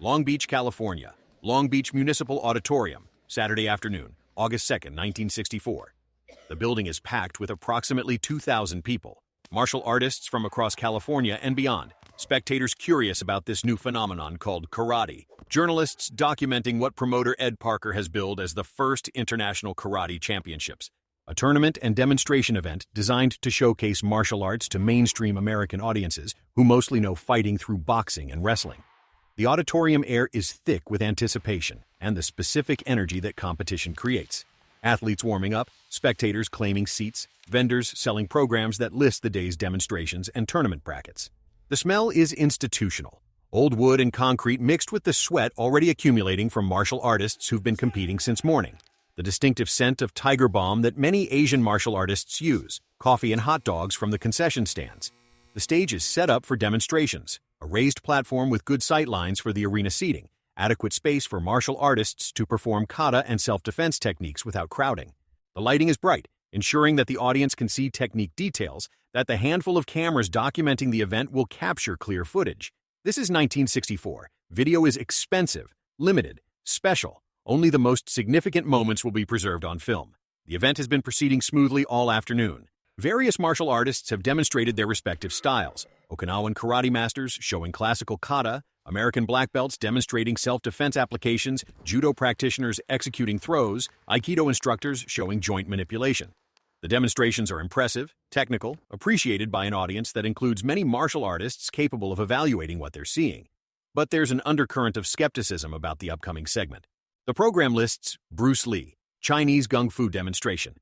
Long Beach, California. Long Beach Municipal Auditorium, Saturday afternoon, August 2nd, 1964. The building is packed with approximately 2,000 people. Martial artists from across California and beyond. Spectators curious about this new phenomenon called karate. Journalists documenting what promoter Ed Parker has billed as the first International Karate Championships, a tournament and demonstration event designed to showcase martial arts to mainstream American audiences who mostly know fighting through boxing and wrestling. The auditorium air is thick with anticipation and the specific energy that competition creates. Athletes warming up, spectators claiming seats, vendors selling programs that list the day's demonstrations and tournament brackets. The smell is institutional. Old wood and concrete mixed with the sweat already accumulating from martial artists who've been competing since morning. The distinctive scent of tiger balm that many Asian martial artists use, coffee and hot dogs from the concession stands. The stage is set up for demonstrations, a raised platform with good sight lines for the arena seating, adequate space for martial artists to perform kata and self-defense techniques without crowding. The lighting is bright, ensuring that the audience can see technique details, that the handful of cameras documenting the event will capture clear footage. This is 1964. Video is expensive, limited, special. Only the most significant moments will be preserved on film. The event has been proceeding smoothly all afternoon. Various martial artists have demonstrated their respective styles. Okinawan karate masters showing classical kata, American black belts demonstrating self-defense applications, judo practitioners executing throws, aikido instructors showing joint manipulation. The demonstrations are impressive, technical, appreciated by an audience that includes many martial artists capable of evaluating what they're seeing. But there's an undercurrent of skepticism about the upcoming segment. The program lists Bruce Lee, Chinese Kung Fu demonstration.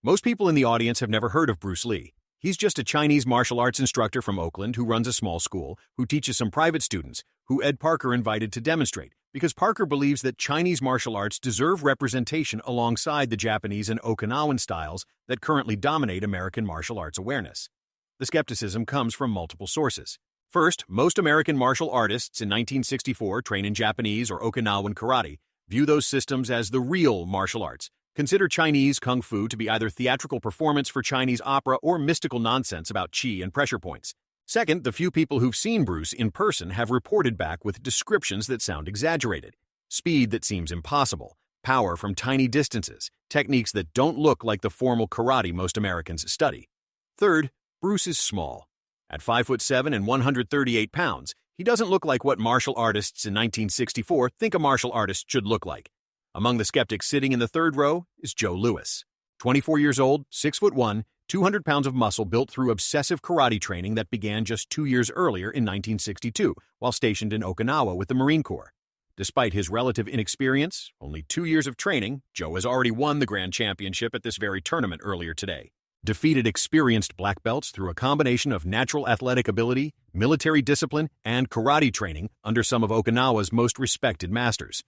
Most people in the audience have never heard of Bruce Lee. He's just a Chinese martial arts instructor from Oakland who runs a small school, who teaches some private students, who Ed Parker invited to demonstrate, because Parker believes that Chinese martial arts deserve representation alongside the Japanese and Okinawan styles that currently dominate American martial arts awareness. The skepticism comes from multiple sources. First, most American martial artists in 1964 train in Japanese or Okinawan karate, view those systems as the real martial arts, consider Chinese Kung Fu to be either theatrical performance for Chinese opera or mystical nonsense about qi and pressure points. Second, the few people who've seen Bruce in person have reported back with descriptions that sound exaggerated. Speed that seems impossible, power from tiny distances, techniques that don't look like the formal karate most Americans study. Third, Bruce is small. At 5'7" and 138 pounds, he doesn't look like what martial artists in 1964 think a martial artist should look like. Among the skeptics sitting in the third row is Joe Lewis. 24 years old, 6'1", 200 pounds of muscle built through obsessive karate training that began just 2 years earlier in 1962 while stationed in Okinawa with the Marine Corps. Despite his relative inexperience, only 2 years of training, Joe has already won the Grand Championship at this very tournament earlier today. Defeated experienced black belts through a combination of natural athletic ability, military discipline, and karate training under some of Okinawa's most respected masters.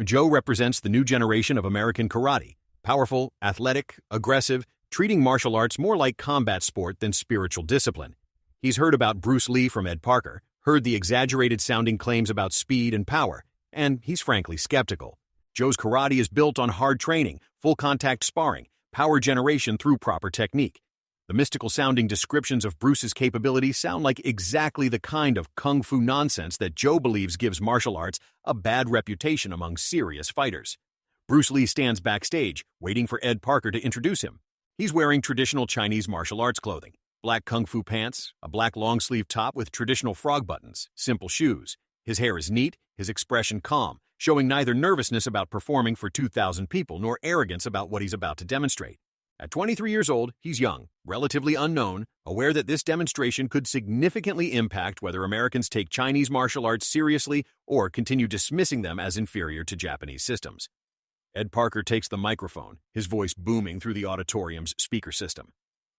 Joe represents the new generation of American karate, powerful, athletic, aggressive, treating martial arts more like combat sport than spiritual discipline. He's heard about Bruce Lee from Ed Parker, heard the exaggerated-sounding claims about speed and power, and he's frankly skeptical. Joe's karate is built on hard training, full-contact sparring, power generation through proper technique. The mystical-sounding descriptions of Bruce's capabilities sound like exactly the kind of kung fu nonsense that Joe believes gives martial arts a bad reputation among serious fighters. Bruce Lee stands backstage, waiting for Ed Parker to introduce him. He's wearing traditional Chinese martial arts clothing, black kung fu pants, a black long-sleeve top with traditional frog buttons, simple shoes. His hair is neat, his expression calm, showing neither nervousness about performing for 2,000 people nor arrogance about what he's about to demonstrate. At 23 years old, he's young, relatively unknown, aware that this demonstration could significantly impact whether Americans take Chinese martial arts seriously or continue dismissing them as inferior to Japanese systems. Ed Parker takes the microphone, his voice booming through the auditorium's speaker system.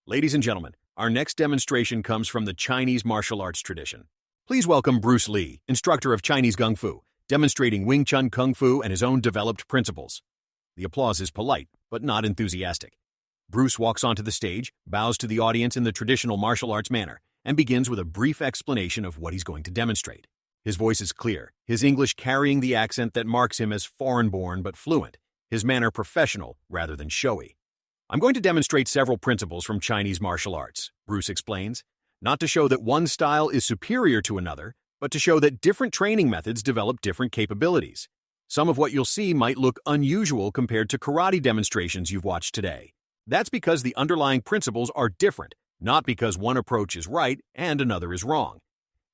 Ladies and gentlemen, our next demonstration comes from the Chinese martial arts tradition. Please welcome Bruce Lee, instructor of Chinese Kung Fu, demonstrating Wing Chun Kung Fu and his own developed principles. The applause is polite, but not enthusiastic. Bruce walks onto the stage, bows to the audience in the traditional martial arts manner, and begins with a brief explanation of what he's going to demonstrate. His voice is clear, his English carrying the accent that marks him as foreign-born but fluent, his manner professional rather than showy. I'm going to demonstrate several principles from Chinese martial arts, Bruce explains, not to show that one style is superior to another, but to show that different training methods develop different capabilities. Some of what you'll see might look unusual compared to karate demonstrations you've watched today. That's because the underlying principles are different, not because one approach is right and another is wrong.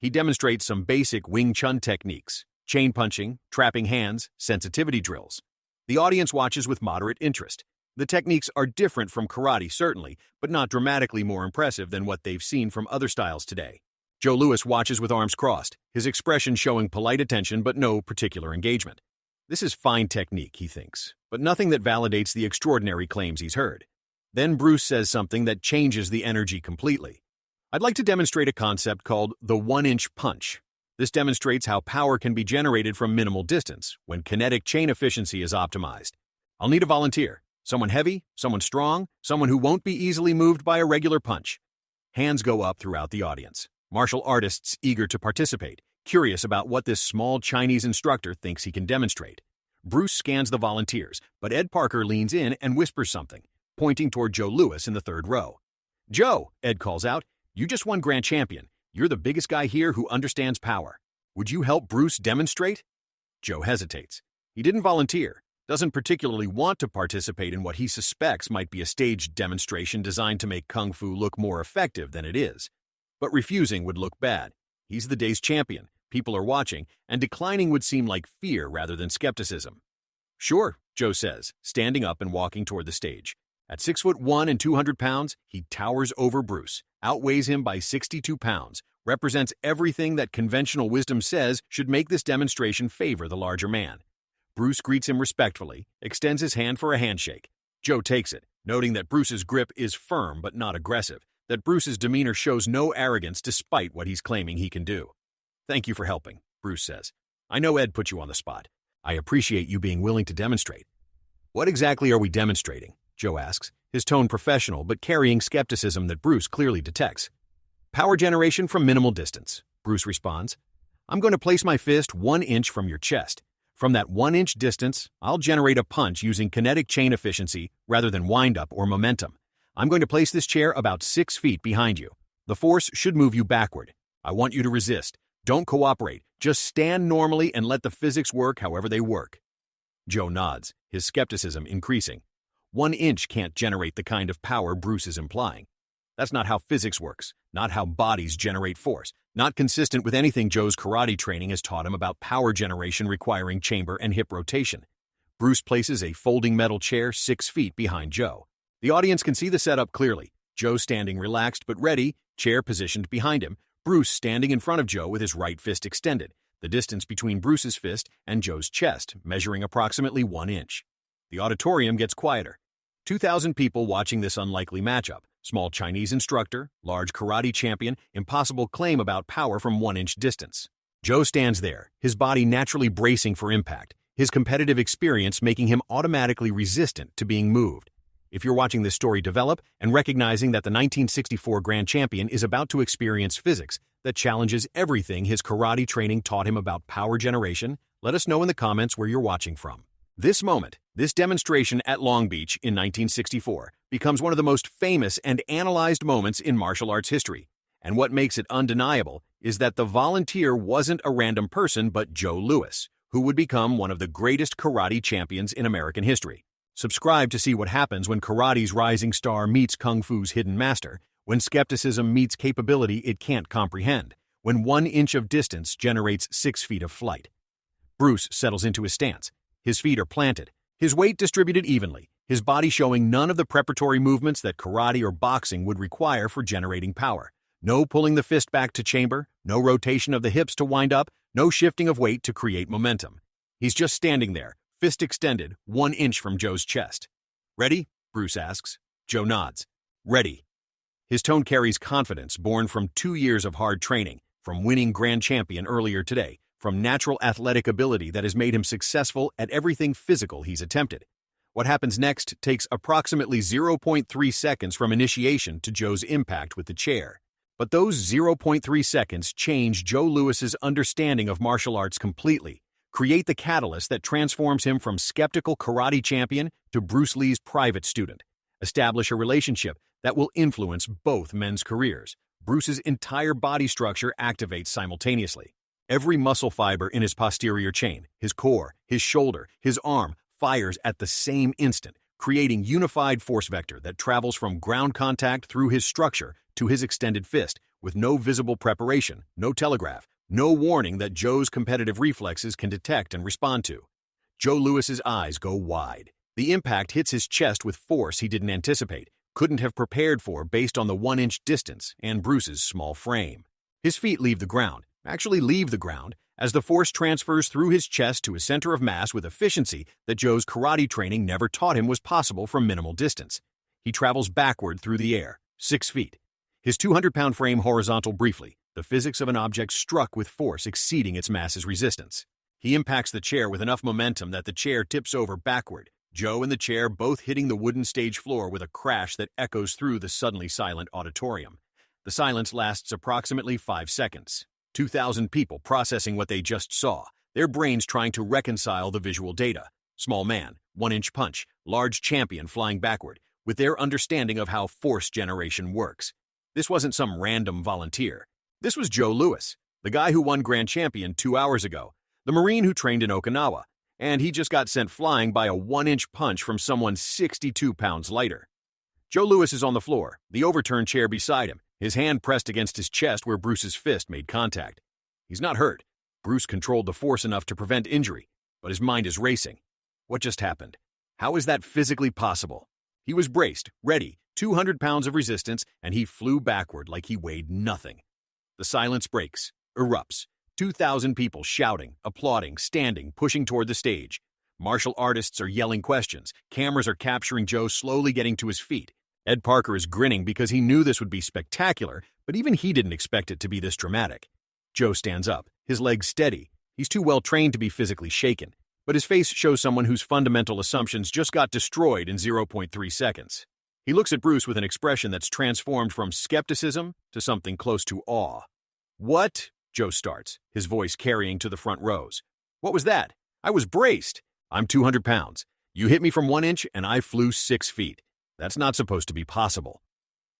He demonstrates some basic Wing Chun techniques: chain punching, trapping hands, sensitivity drills. The audience watches with moderate interest. The techniques are different from karate, certainly, but not dramatically more impressive than what they've seen from other styles today. Joe Louis watches with arms crossed, his expression showing polite attention but no particular engagement. This is fine technique, he thinks, but nothing that validates the extraordinary claims he's heard. Then Bruce says something that changes the energy completely. I'd like to demonstrate a concept called the one-inch punch. This demonstrates how power can be generated from minimal distance when kinetic chain efficiency is optimized. I'll need a volunteer. Someone heavy, someone strong, someone who won't be easily moved by a regular punch. Hands go up throughout the audience. Martial artists eager to participate, curious about what this small Chinese instructor thinks he can demonstrate. Bruce scans the volunteers, but Ed Parker leans in and whispers something, pointing toward Joe Louis in the third row. "Joe," Ed calls out, "you just won Grand Champion. You're the biggest guy here who understands power. Would you help Bruce demonstrate?" Joe hesitates. He didn't volunteer, doesn't particularly want to participate in what he suspects might be a staged demonstration designed to make Kung Fu look more effective than it is. But refusing would look bad. He's the day's champion, people are watching, and declining would seem like fear rather than skepticism. "Sure," Joe says, standing up and walking toward the stage. At 6'1" and 200 pounds, he towers over Bruce, outweighs him by 62 pounds, represents everything that conventional wisdom says should make this demonstration favor the larger man. Bruce greets him respectfully, extends his hand for a handshake. Joe takes it, noting that Bruce's grip is firm but not aggressive, that Bruce's demeanor shows no arrogance despite what he's claiming he can do. "Thank you for helping," Bruce says. "I know Ed put you on the spot. I appreciate you being willing to demonstrate." "What exactly are we demonstrating?" Joe asks, his tone professional but carrying skepticism that Bruce clearly detects. "Power generation from minimal distance," Bruce responds. "I'm going to place my fist 1 inch from your chest. From that 1-inch distance, I'll generate a punch using kinetic chain efficiency rather than wind-up or momentum. I'm going to place this chair about 6 feet behind you. The force should move you backward. I want you to resist. Don't cooperate. Just stand normally and let the physics work however they work." Joe nods, his skepticism increasing. 1 inch can't generate the kind of power Bruce is implying. That's not how physics works, not how bodies generate force, not consistent with anything Joe's karate training has taught him about power generation requiring chamber and hip rotation. Bruce places a folding metal chair 6 feet behind Joe. The audience can see the setup clearly. Joe standing relaxed but ready, chair positioned behind him, Bruce standing in front of Joe with his right fist extended, the distance between Bruce's fist and Joe's chest measuring approximately 1 inch. The auditorium gets quieter. 2,000 people watching this unlikely matchup. Small Chinese instructor, large karate champion, impossible claim about power from 1-inch distance. Joe stands there, his body naturally bracing for impact, his competitive experience making him automatically resistant to being moved. If you're watching this story develop and recognizing that the 1964 Grand Champion is about to experience physics that challenges everything his karate training taught him about power generation, let us know in the comments where you're watching from. This moment, this demonstration at Long Beach in 1964, becomes one of the most famous and analyzed moments in martial arts history. And what makes it undeniable is that the volunteer wasn't a random person but Joe Louis, who would become one of the greatest karate champions in American history. Subscribe to see what happens when karate's rising star meets Kung Fu's hidden master, when skepticism meets capability it can't comprehend, when 1 inch of distance generates 6 feet of flight. Bruce settles into his stance. His feet are planted, his weight distributed evenly, his body showing none of the preparatory movements that karate or boxing would require for generating power. No pulling the fist back to chamber, no rotation of the hips to wind up, no shifting of weight to create momentum. He's just standing there, fist extended, 1 inch from Joe's chest. "Ready?" Bruce asks. Joe nods. "Ready." His tone carries confidence born from 2 years of hard training, from winning Grand Champion earlier today, from natural athletic ability that has made him successful at everything physical he's attempted. What happens next takes approximately 0.3 seconds from initiation to Joe's impact with the chair. But those 0.3 seconds change Joe Louis's understanding of martial arts completely, create the catalyst that transforms him from skeptical karate champion to Bruce Lee's private student, establish a relationship that will influence both men's careers. Bruce's entire body structure activates simultaneously. Every muscle fiber in his posterior chain, his core, his shoulder, his arm, fires at the same instant, creating unified force vector that travels from ground contact through his structure to his extended fist, with no visible preparation, no telegraph, no warning that Joe's competitive reflexes can detect and respond to. Joe Louis's eyes go wide. The impact hits his chest with force he didn't anticipate, couldn't have prepared for based on the 1-inch distance and Bruce's small frame. His feet leave the ground, as the force transfers through his chest to his center of mass with efficiency that Joe's karate training never taught him was possible from minimal distance. He travels backward through the air, 6 feet. His 200-pound frame horizontal briefly, the physics of an object struck with force exceeding its mass's resistance. He impacts the chair with enough momentum that the chair tips over backward, Joe and the chair both hitting the wooden stage floor with a crash that echoes through the suddenly silent auditorium. The silence lasts approximately 5 seconds. 2,000 people processing what they just saw, their brains trying to reconcile the visual data. Small man, 1-inch punch, large champion flying backward, with their understanding of how force generation works. This wasn't some random volunteer. This was Joe Louis, the guy who won Grand Champion 2 hours ago, the Marine who trained in Okinawa, and he just got sent flying by a 1-inch punch from someone 62 pounds lighter. Joe Louis is on the floor, the overturned chair beside him, his hand pressed against his chest where Bruce's fist made contact. He's not hurt. Bruce controlled the force enough to prevent injury, but his mind is racing. What just happened? How is that physically possible? He was braced, ready, 200 pounds of resistance, and he flew backward like he weighed nothing. The silence breaks, erupts. 2,000 people shouting, applauding, standing, pushing toward the stage. Martial artists are yelling questions. Cameras are capturing Joe slowly getting to his feet. Ed Parker is grinning because he knew this would be spectacular, but even he didn't expect it to be this dramatic. Joe stands up, his legs steady. He's too well trained to be physically shaken, but his face shows someone whose fundamental assumptions just got destroyed in 0.3 seconds. He looks at Bruce with an expression that's transformed from skepticism to something close to awe. "What?" Joe starts, his voice carrying to the front rows. "What was that? I was braced. I'm 200 pounds. You hit me from 1 inch and I flew 6 feet. That's not supposed to be possible."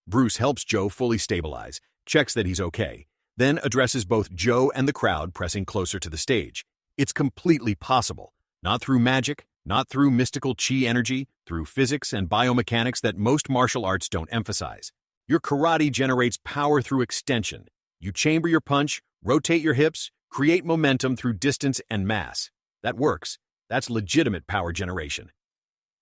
Bruce helps Joe fully stabilize, checks that he's okay, then addresses both Joe and the crowd pressing closer to the stage. It's completely possible. Not through magic, not through mystical chi energy, through physics and biomechanics that most martial arts don't emphasize. Your karate generates power through extension. You chamber your punch, rotate your hips, create momentum through distance and mass. That works. That's legitimate power generation.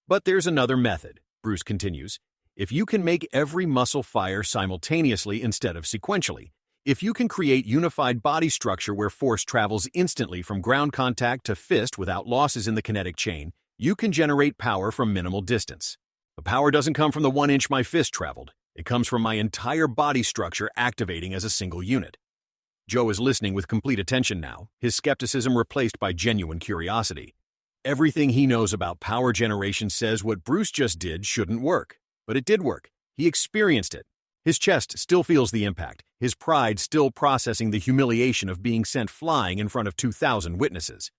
But there's another method, Bruce continues. If you can make every muscle fire simultaneously instead of sequentially, if you can create unified body structure where force travels instantly from ground contact to fist without losses in the kinetic chain, you can generate power from minimal distance. The power doesn't come from the 1 inch my fist traveled. It comes from my entire body structure activating as a single unit. Joe is listening with complete attention now, his skepticism replaced by genuine curiosity. Everything he knows about power generation says what Bruce just did shouldn't work. But it did work. He experienced it. His chest still feels the impact, his pride still processing the humiliation of being sent flying in front of 2,000 witnesses.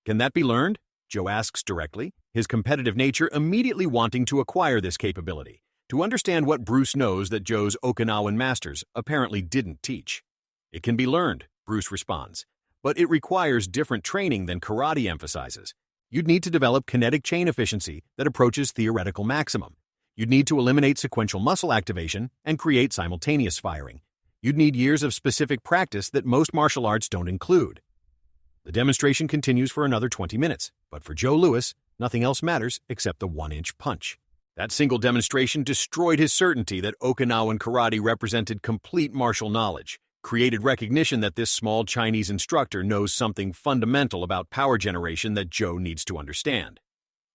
Can that be learned? Joe asks directly, his competitive nature immediately wanting to acquire this capability, to understand what Bruce knows that Joe's Okinawan masters apparently didn't teach. It can be learned, Bruce responds, but it requires different training than karate emphasizes. You'd need to develop kinetic chain efficiency that approaches theoretical maximum. You'd need to eliminate sequential muscle activation and create simultaneous firing. You'd need years of specific practice that most martial arts don't include. The demonstration continues for another 20 minutes, but for Joe Louis, nothing else matters except the 1 inch punch. That single demonstration destroyed his certainty that Okinawan karate represented complete martial knowledge, created recognition that this small Chinese instructor knows something fundamental about power generation that Joe needs to understand.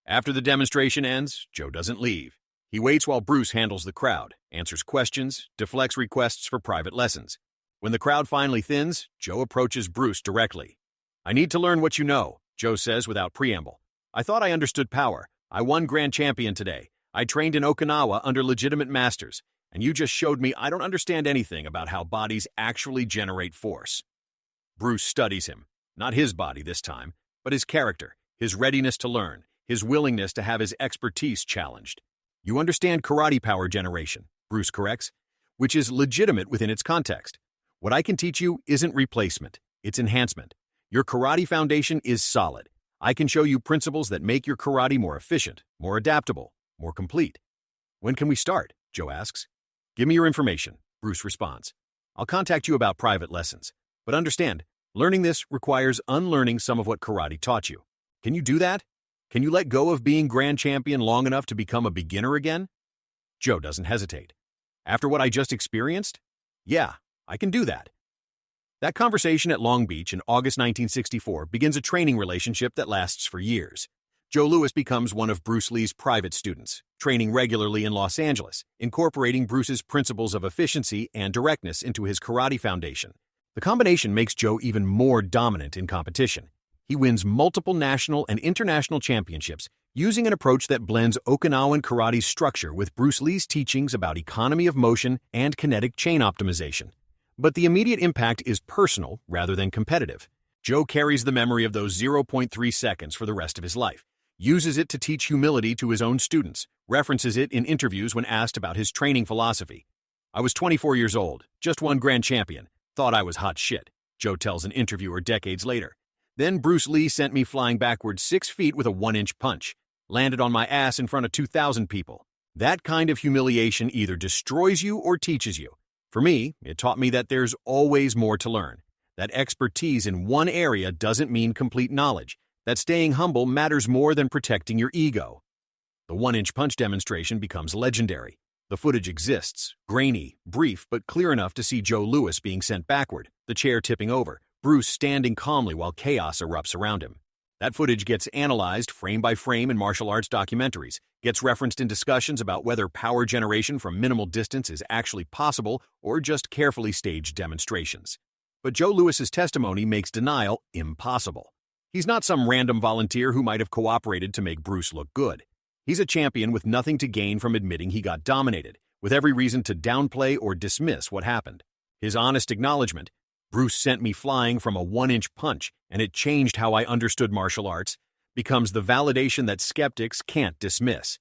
After the demonstration ends, Joe doesn't leave. He waits while Bruce handles the crowd, answers questions, deflects requests for private lessons. When the crowd finally thins, Joe approaches Bruce directly. "I need to learn what you know," Joe says without preamble. "I thought I understood power. I won Grand Champion today. I trained in Okinawa under legitimate masters, and you just showed me I don't understand anything about how bodies actually generate force." Bruce studies him, not his body this time, but his character, his readiness to learn, his willingness to have his expertise challenged. "You understand karate power generation," Bruce corrects, "which is legitimate within its context. What I can teach you isn't replacement. it's enhancement. Your karate foundation is solid. I can show you principles that make your karate more efficient, more adaptable, more complete. When can we start? Joe asks. Give me your information, Bruce responds. I'll contact you about private lessons. But understand, learning this requires unlearning some of what karate taught you. Can you do that? Can you let go of being grand champion long enough to become a beginner again? Joe doesn't hesitate. After what I just experienced? Yeah, I can do that. That conversation at Long Beach in August 1964 begins a training relationship that lasts for years. Joe Louis becomes one of Bruce Lee's private students, training regularly in Los Angeles, incorporating Bruce's principles of efficiency and directness into his karate foundation. The combination makes Joe even more dominant in competition. He wins multiple national and international championships using an approach that blends Okinawan karate's structure with Bruce Lee's teachings about economy of motion and kinetic chain optimization. But the immediate impact is personal rather than competitive. Joe carries the memory of those 0.3 seconds for the rest of his life, uses it to teach humility to his own students, references it in interviews when asked about his training philosophy. I was 24 years old, just won grand champion, thought I was hot shit, Joe tells an interviewer decades later. Then Bruce Lee sent me flying backwards 6 feet with a 1-inch punch, landed on my ass in front of 2,000 people. That kind of humiliation either destroys you or teaches you. For me, it taught me that there's always more to learn, that expertise in one area doesn't mean complete knowledge, that staying humble matters more than protecting your ego. The 1-inch punch demonstration becomes legendary. The footage exists, grainy, brief, but clear enough to see Joe Louis being sent backward, the chair tipping over, Bruce standing calmly while chaos erupts around him. That footage gets analyzed frame by frame in martial arts documentaries, gets referenced in discussions about whether power generation from minimal distance is actually possible or just carefully staged demonstrations. But Joe Louis's testimony makes denial impossible. He's not some random volunteer who might have cooperated to make Bruce look good. He's a champion with nothing to gain from admitting he got dominated, with every reason to downplay or dismiss what happened. His honest acknowledgement, Bruce sent me flying from a 1-inch punch, and it changed how I understood martial arts, becomes the validation that skeptics can't dismiss.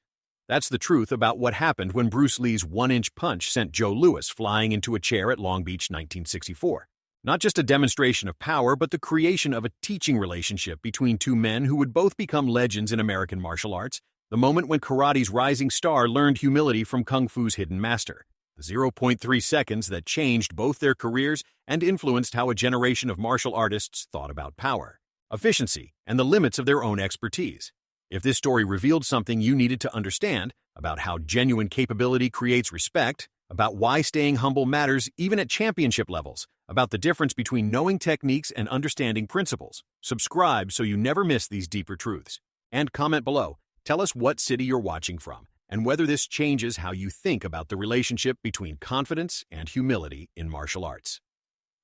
That's the truth about what happened when Bruce Lee's 1-inch punch sent Joe Louis flying into a chair at Long Beach 1964. Not just a demonstration of power, but the creation of a teaching relationship between two men who would both become legends in American martial arts, the moment when karate's rising star learned humility from Kung Fu's hidden master. The 0.3 seconds that changed both their careers and influenced how a generation of martial artists thought about power, efficiency, and the limits of their own expertise. If this story revealed something you needed to understand about how genuine capability creates respect, about why staying humble matters even at championship levels, about the difference between knowing techniques and understanding principles, subscribe so you never miss these deeper truths. And comment below. Tell us what city you're watching from, and whether this changes how you think about the relationship between confidence and humility in martial arts.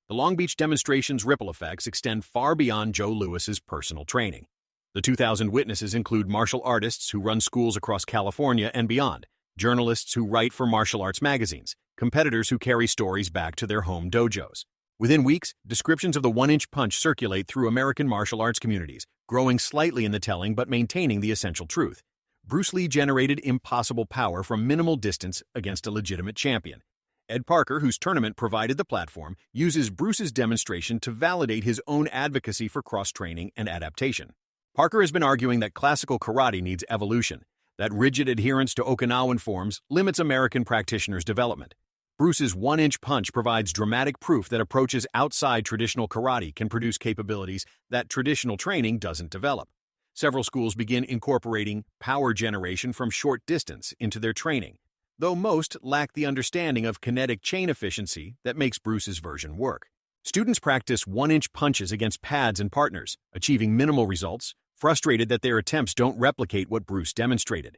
The Long Beach demonstration's ripple effects extend far beyond Joe Louis's personal training. The 2,000 witnesses include martial artists who run schools across California and beyond, journalists who write for martial arts magazines, competitors who carry stories back to their home dojos. Within weeks, descriptions of the 1-inch punch circulate through American martial arts communities, growing slightly in the telling but maintaining the essential truth. Bruce Lee generated impossible power from minimal distance against a legitimate champion. Ed Parker, whose tournament provided the platform, uses Bruce's demonstration to validate his own advocacy for cross-training and adaptation. Parker has been arguing that classical karate needs evolution, that rigid adherence to Okinawan forms limits American practitioners' development. Bruce's 1-inch punch provides dramatic proof that approaches outside traditional karate can produce capabilities that traditional training doesn't develop. Several schools begin incorporating power generation from short distance into their training, though most lack the understanding of kinetic chain efficiency that makes Bruce's version work. Students practice 1-inch punches against pads and partners, achieving minimal results, frustrated that their attempts don't replicate what Bruce demonstrated.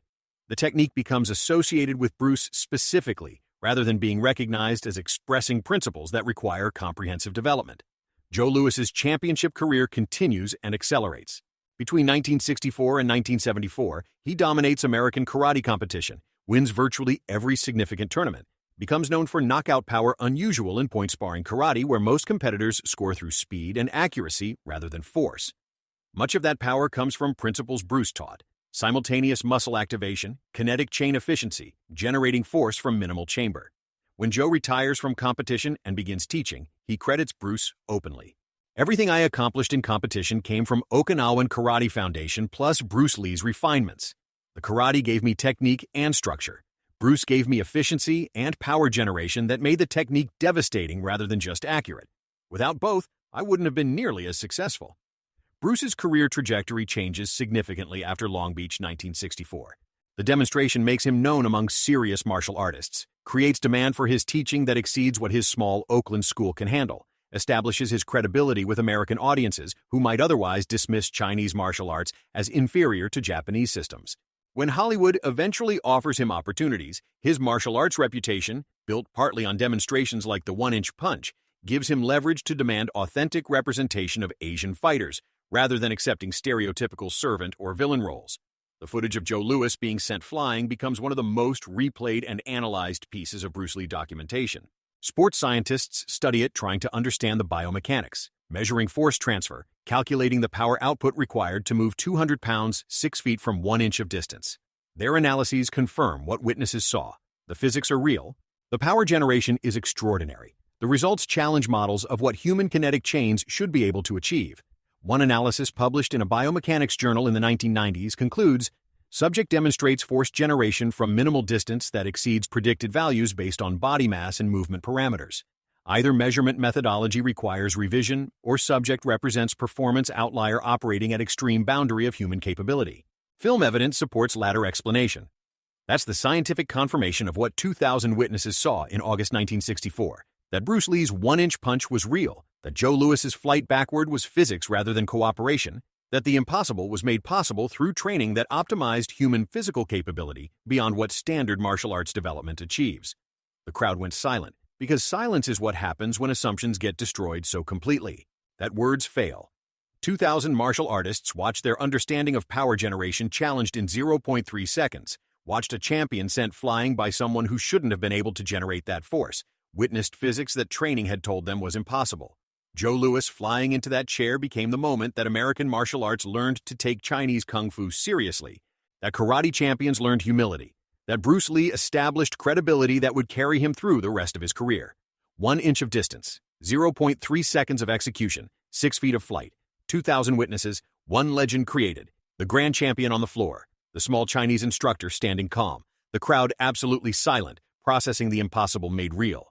The technique becomes associated with Bruce specifically, rather than being recognized as expressing principles that require comprehensive development. Joe Louis's championship career continues and accelerates. Between 1964 and 1974, he dominates American karate competition, wins virtually every significant tournament, becomes known for knockout power unusual in point sparring karate where most competitors score through speed and accuracy rather than force. Much of that power comes from principles Bruce taught: simultaneous muscle activation, kinetic chain efficiency, generating force from minimal chamber. When Joe retires from competition and begins teaching, he credits Bruce openly. Everything I accomplished in competition came from Okinawan Karate Foundation plus Bruce Lee's refinements. The karate gave me technique and structure. Bruce gave me efficiency and power generation that made the technique devastating rather than just accurate. Without both, I wouldn't have been nearly as successful. Bruce's career trajectory changes significantly after Long Beach 1964. The demonstration makes him known among serious martial artists, creates demand for his teaching that exceeds what his small Oakland school can handle, establishes his credibility with American audiences who might otherwise dismiss Chinese martial arts as inferior to Japanese systems. When Hollywood eventually offers him opportunities, his martial arts reputation, built partly on demonstrations like the one-inch punch, gives him leverage to demand authentic representation of Asian fighters, rather than accepting stereotypical servant or villain roles. The footage of Joe Louis being sent flying becomes one of the most replayed and analyzed pieces of Bruce Lee documentation. Sports scientists study it trying to understand the biomechanics, measuring force transfer, calculating the power output required to move 200 pounds 6 feet from 1 inch of distance. Their analyses confirm what witnesses saw. The physics are real. The power generation is extraordinary. The results challenge models of what human kinetic chains should be able to achieve. One analysis published in a biomechanics journal in the 1990s concludes, subject demonstrates force generation from minimal distance that exceeds predicted values based on body mass and movement parameters. Either measurement methodology requires revision, or subject represents performance outlier operating at extreme boundary of human capability. Film evidence supports latter explanation. That's the scientific confirmation of what 2,000 witnesses saw in August 1964, that Bruce Lee's one-inch punch was real, that Joe Louis's flight backward was physics rather than cooperation, that the impossible was made possible through training that optimized human physical capability beyond what standard martial arts development achieves. The crowd went silent, because silence is what happens when assumptions get destroyed so completely that words fail. 2,000 martial artists watched their understanding of power generation challenged in 0.3 seconds, watched a champion sent flying by someone who shouldn't have been able to generate that force, witnessed physics that training had told them was impossible. Joe Louis flying into that chair became the moment that American martial arts learned to take Chinese kung fu seriously, that karate champions learned humility, that Bruce Lee established credibility that would carry him through the rest of his career. 1 inch of distance, 0.3 seconds of execution, 6 feet of flight, 2,000 witnesses, one legend created, the grand champion on the floor, the small Chinese instructor standing calm, the crowd absolutely silent, processing the impossible made real.